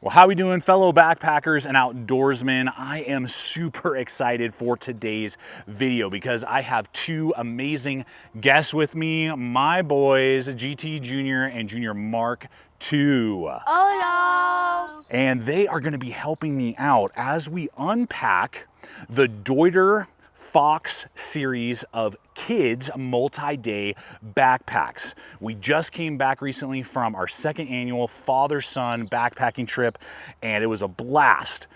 Well, how we doing, fellow backpackers and outdoorsmen? I am super excited for today's video because I have two amazing guests with me, my boys, GT Junior and Junior Mark II. Hello! And they are going to be helping me out as we unpack the DEUTER Fox series of kids multi-day backpacks. We just came back recently from our second annual father-son backpacking trip, and it was a blast.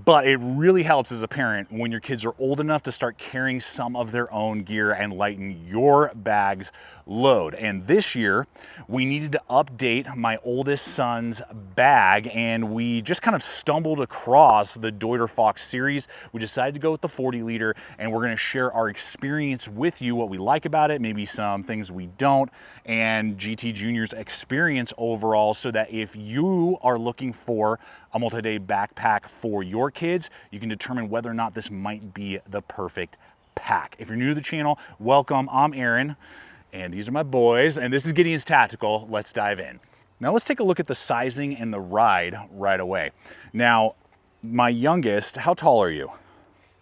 But it really helps as a parent when your kids are old enough to start carrying some of their own gear and lighten your bag's load. And this year, we needed to update my oldest son's bag, and we just kind of stumbled across the DEUTER Fox series. We decided to go with the 40 liter, and we're gonna share our experience with you, what we like about it, maybe some things we don't, and GT Junior's experience overall, so that if you are looking for a multi-day backpack for your kids, you can determine whether or not this might be the perfect pack. If you're new to the channel, welcome. I'm Aaron, and these are my boys, and this is Gideonstactical. Let's dive in. Now let's take a look at the sizing and the ride right away. Now, my youngest, how tall are you?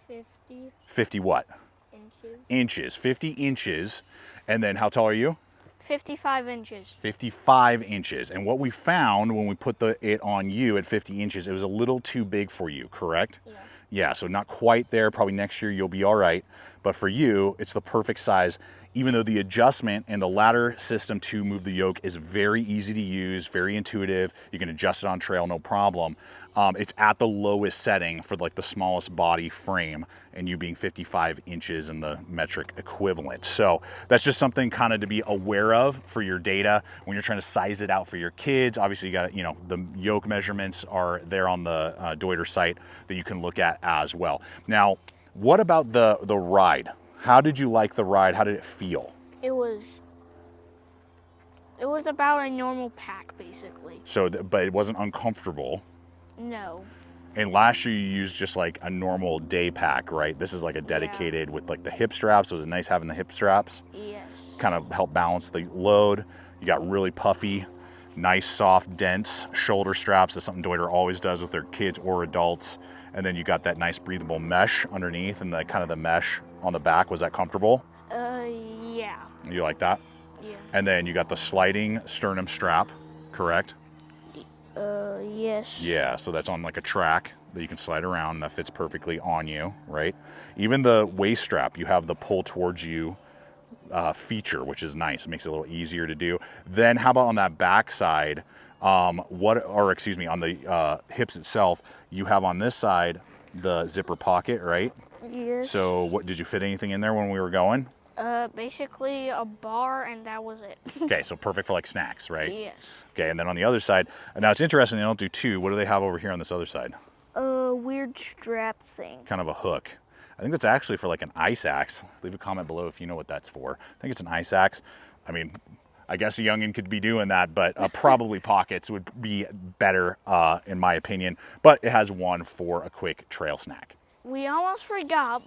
50 50 what? inches. Inches, 50 inches. And then how tall are you? 55 inches. 55 inches. And what we found when we put it on you at 50 inches, it was a little too big for you, correct? Yeah. Yeah, so not quite there. Probably next year you'll be all right. But for you, it's the perfect size, even though the adjustment and the ladder system to move the yoke is very easy to use, very intuitive. You can adjust it on trail, no problem. It's at the lowest setting for like the smallest body frame, and you being 55 inches in the metric equivalent. So that's just something kind of to be aware of for your data when you're trying to size it out for your kids. Obviously, you got, the yoke measurements are there on the DEUTER site that you can look at as well. Now, what about the ride? How did you like the ride? How did it feel? It was about a normal pack, basically. So, but it wasn't uncomfortable. No. And last year you used just like a normal day pack, right? This is like a dedicated with like the hip straps. So it was nice having the hip straps. Yes. Kind of help balance the load. You got really puffy, nice, soft, dense shoulder straps. That's something DEUTER always does with their kids or adults. And then you got that nice breathable mesh underneath, and the kind of the mesh on the back. Was that comfortable? Yeah. You like that? Yeah. And then you got the sliding sternum strap, correct? Yes. Yeah, so that's on like a track that you can slide around, and that fits perfectly on you, right? Even the waist strap, you have the pull towards you feature, which is nice. It makes it a little easier to do. Then how about on that back side, on the hips itself, you have on this side the zipper pocket, right? Yes. So what, did you fit anything in there when we were going? Basically a bar, and that was it. Okay, so perfect for like snacks, right? Yes. Okay, and then on the other side, now it's interesting, they don't do two. What do they have over here on this other side? A weird strap thing. Kind of a hook. I think that's actually for like an ice axe. Leave a comment below if you know what that's for. I think it's an ice axe. I mean, I guess a youngin could be doing that, but probably pockets would be better in my opinion. But it has one for a quick trail snack. We almost forgot,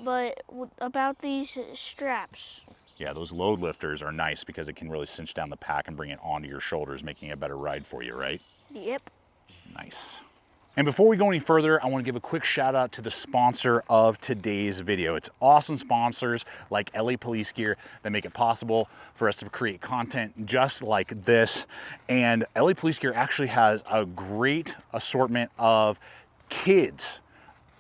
about these straps. Yeah, those load lifters are nice because it can really cinch down the pack and bring it onto your shoulders, making it a better ride for you, right? Yep. Nice. And before we go any further, I want to give a quick shout out to the sponsor of today's video. It's awesome sponsors like LA Police Gear that make it possible for us to create content just like this. And LA Police Gear actually has a great assortment of kids,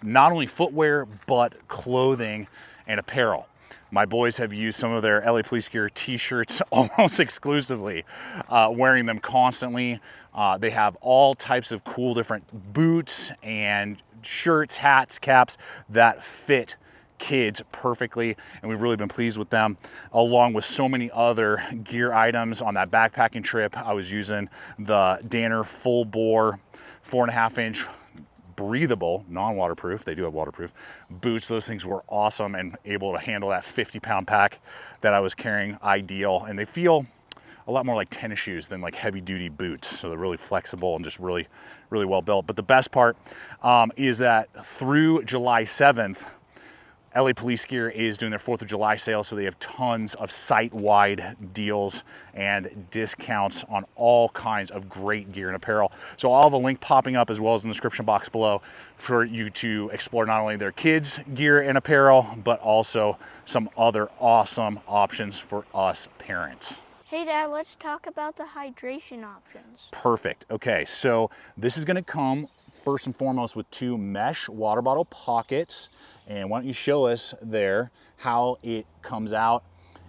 not only footwear, but clothing and apparel. My boys have used some of their LA Police Gear t-shirts almost exclusively, wearing them constantly. They have all types of cool different boots and shirts, hats, caps that fit kids perfectly, and we've really been pleased with them, along with so many other gear items. On that backpacking trip, I was using the Danner full bore 4.5 inch breathable, non-waterproof, they do have waterproof boots. Those things were awesome and able to handle that 50-pound pack that I was carrying ideal. And they feel a lot more like tennis shoes than like heavy duty boots. So they're really flexible and just really, really well built. But the best part is that through July 7th, LA Police Gear is doing their 4th of July sale, so they have tons of site-wide deals and discounts on all kinds of great gear and apparel. So I'll have a link popping up as well as in the description box below for you to explore not only their kids' gear and apparel, but also some other awesome options for us parents. Hey Dad, let's talk about the hydration options. Perfect. Okay, so this is gonna come first and foremost with 2 mesh water bottle pockets. And why don't you show us there how it comes out.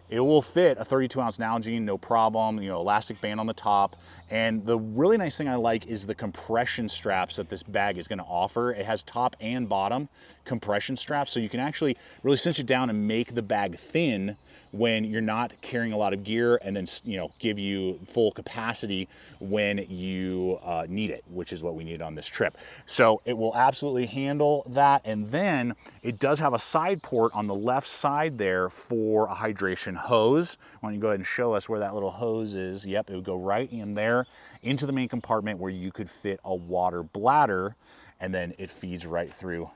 It will fit a 32-ounce Nalgene, no problem, you know, elastic band on the top. And the really nice thing I like is the compression straps that this bag is gonna offer. It has top and bottom compression straps, so you can actually really cinch it down and make the bag thin when you're not carrying a lot of gear, and then, you know, give you full capacity when you need it, which is what we need on this trip. So it will absolutely handle that. And then it does have a side port on the left side there for a hydration hose. Why don't you go ahead and show us where that little hose is? Yep, it would go right in there into the main compartment where you could fit a water bladder, and then it feeds right through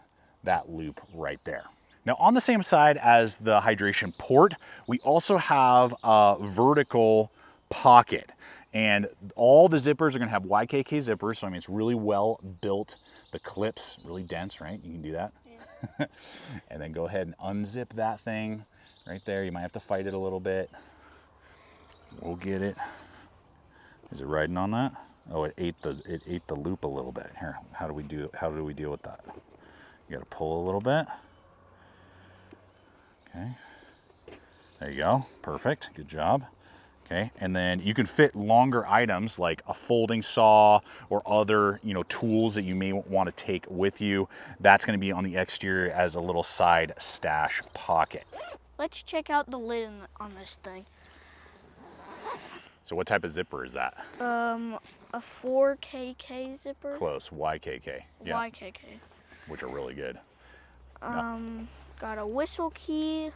that loop right there. Now, on the same side as the hydration port, we also have a vertical pocket, and all the zippers are gonna have YKK zippers, so I mean, it's really well built. The clips, really dense, right? You can do that. Yeah. And then go ahead and unzip that thing right there. You might have to fight it a little bit. We'll get it. Is it riding on that? Oh, it ate the loop a little bit. Here, how do we deal with that? You gotta pull a little bit. Okay, there you go, perfect, good job. Okay, and then you can fit longer items like a folding saw or other, you know, tools that you may want to take with you. That's going to be on the exterior as a little side stash pocket. Let's check out the lid on this thing. So what type of zipper is that? A 4KK zipper. Close, YKK. Yeah. YKK. Which are really good. Got a whistle key.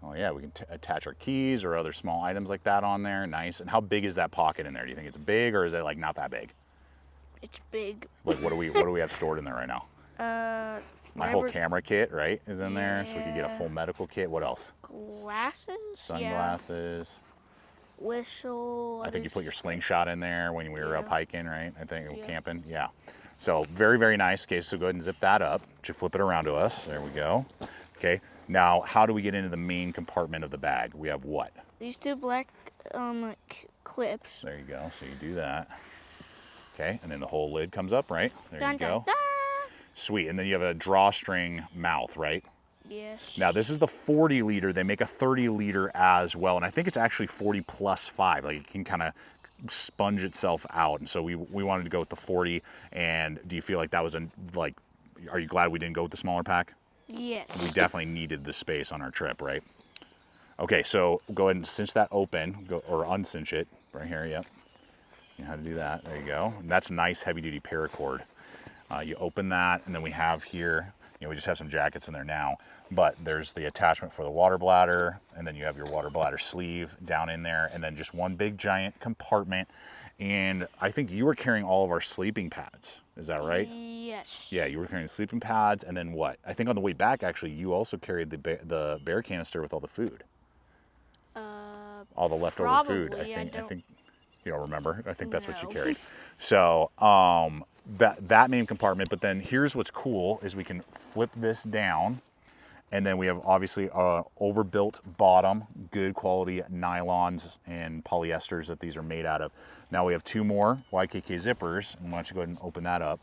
Oh yeah, we can attach our keys or other small items like that on there. Nice. And how big is that pocket in there? Do you think it's big, or is it like not that big? It's big. Like what do we have stored in there right now? My whole camera kit, right, is in there, so we could get a full medical kit. What else? Glasses. Sunglasses. Yeah. Whistle. I think you put your slingshot in there when we were up hiking, right? I think camping. Yeah. So very, very nice. Okay, so go ahead and zip that up. Just flip it around to us. There we go. Okay, now how do we get into the main compartment of the bag? We have what? These 2 black clips. There you go, so you do that. Okay, and then the whole lid comes up, right? There you go. Dun. Sweet, and then you have a drawstring mouth, right? Yes. Now this is the 40 liter. They make a 30 liter as well, and I think it's actually 40 plus 5. Like it can kind of sponge itself out, and so we wanted to go with the 40. And do you feel like that was are you glad we didn't go with the smaller pack? Yes. We definitely needed the space on our trip, right? Okay, so go ahead and cinch that open, or uncinch it right here. Yep, you know how to do that. There you go. And that's nice heavy duty paracord. You open that, and then we have here, you know, we just have some jackets in there now, but there's the attachment for the water bladder, and then you have your water bladder sleeve down in there, and then just one big giant compartment. And I think you were carrying all of our sleeping pads. Is that right? Yes. Yeah, you were carrying sleeping pads, and then what? I think on the way back, actually, you also carried the bear canister with all the food. All the leftover probably, food. I think you don't remember. I think that's what you No. carried. So that main compartment. But then here's what's cool is we can flip this down, and then we have obviously a overbuilt bottom, good quality nylons and polyesters that these are made out of. Now we have 2 more YKK zippers, and why don't you go ahead and open that up.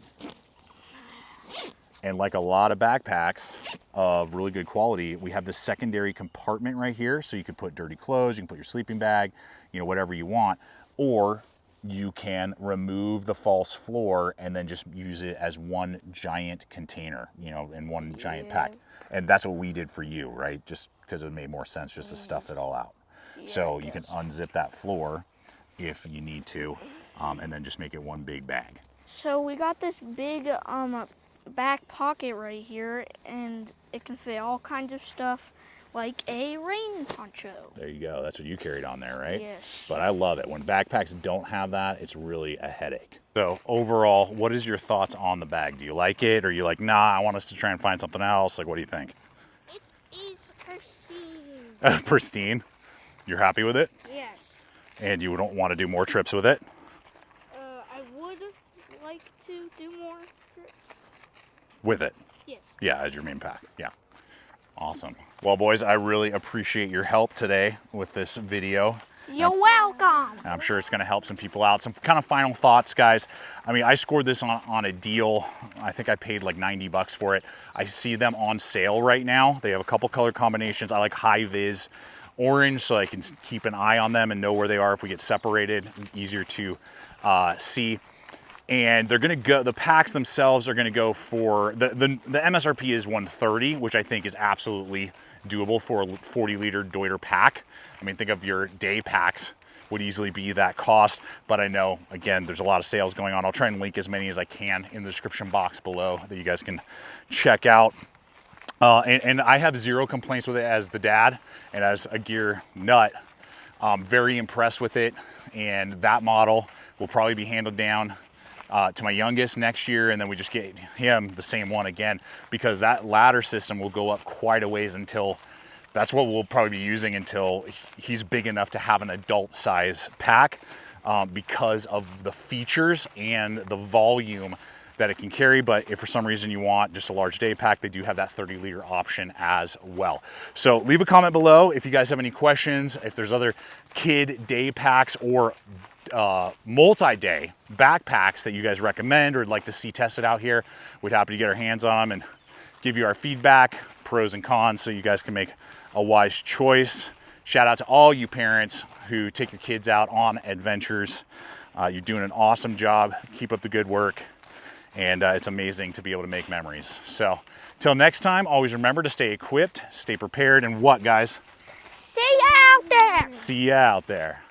And like a lot of backpacks of really good quality, we have this secondary compartment right here, so you can put dirty clothes, you can put your sleeping bag, you know, whatever you want, or you can remove the false floor and then just use it as one giant container, you know, in one giant pack. And that's what we did for you, right? Just because it made more sense just to stuff it all out. So you can unzip that floor if you need to, and then just make it one big bag. So we got this big back pocket right here, and it can fit all kinds of stuff, like a rain poncho. There you go. That's what you carried on there, right? Yes. But I love it. When backpacks don't have that, it's really a headache. So overall, what is your thoughts on the bag? Do you like it, or are you like, nah, I want us to try and find something else? Like, what do you think? It's Pristine. You're happy with it? Yes. And you don't want to do more trips with it? I would like to do more trips. With it? Yes. Yeah, as your main pack. Yeah. Awesome. Well, boys, I really appreciate your help today with this video. You're welcome. I'm sure it's going to help some people out. Some kind of final thoughts, guys. I mean, I scored this on a deal. I think I paid like 90 bucks for it. I see them on sale right now. They have a couple color combinations. I like high vis orange, so I can keep an eye on them and know where they are if we get separated. Easier to see. And they're going to go, the packs themselves are going to go for, the MSRP is 130, which I think is absolutely doable for a 40-liter Deuter pack. I mean, think of your day packs would easily be that cost, but I know, again, there's a lot of sales going on. I'll try and link as many as I can in the description box below that you guys can check out. And I have zero complaints with it as the dad and as a gear nut. Very impressed with it, and that model will probably be handled down to my youngest next year, and then we just get him the same one again, because that ladder system will go up quite a ways until, that's what we'll probably be using until he's big enough to have an adult size pack, because of the features and the volume that it can carry. But if for some reason you want just a large day pack, they do have that 30-liter option as well. So leave a comment below if you guys have any questions, if there's other kid day packs or multi-day backpacks that you guys recommend or would like to see tested out here. We'd happy to get our hands on them and give you our feedback, pros and cons, so you guys can make a wise choice. Shout out to all you parents who take your kids out on adventures. You're doing an awesome job. Keep up the good work. And it's amazing to be able to make memories. So till next time, always remember to stay equipped, stay prepared, and what, guys? See you out there. See you out there.